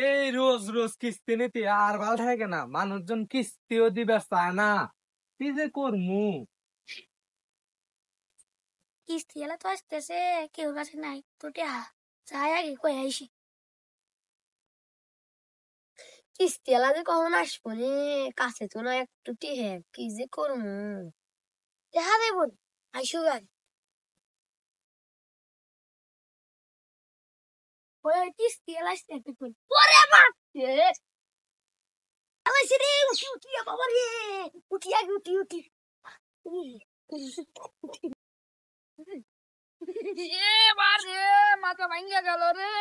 এই রোজ রোজ কিস্তি নিতে আর ভাল থাকে না, মানুষজন কিস্তিও দিবে চায় না। কি যে করমু? কিস্তি এলা তো আসতেছে, কেউ কাছে নাই তো যাই আগে কই আইসি। কিস্তি এলা যে কখন আসবো রে, কাছে তো না একটু টিহে, কি যে করমু। দেখা দেব আইসু গাড়ি ওই কিস্তি এলা আসতে একটু কই ওরে বাপরে আলাইছে রে, উঠি উঠি বাবা রে, উঠি আগে উঠি উঠি এ বারে মাথা ভাঙ্গা গেল রে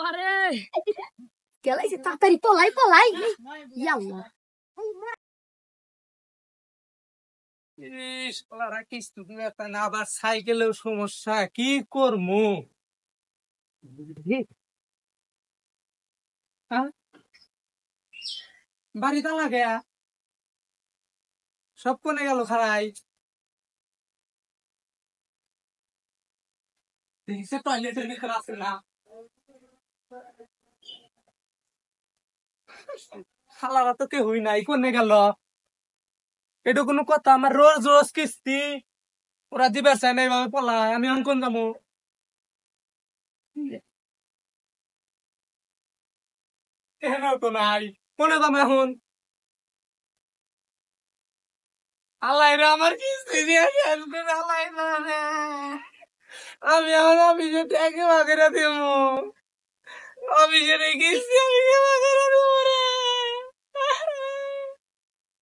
আরে গেলাইছে, তাড়াতাড়ি পলাই পলাই ইয়াল্লা। ইস, শালারা কিস্তি দিবে চায় না, আবার সাইকেলেও সমস্যা, কি করমু? হ্যাঁ? বাড়ি তালা গেয়া সব কোনে গেল খারাই, দেখিছে টয়লেটের ভিতরে আছে না। শালারা তো কেউই নাই, কোনে গেল? এটা কোনো কথা? আমার রোজ রোজ কিস্তি, ওরা দিবে চায় না, এইভাবে পলাই আমি এখন কোন যাবো? কেন তো নাই, কোনে যাবো এখন? আল্লাহ রে, আমার কিস্তি দিয়ে শেষ করে আল্লাহ রে। আমি এখন অফিসে ট্যাকে বাগেরা দিব, অফিসের এই কিস্তি আমি কে বাগেরা দিব রে?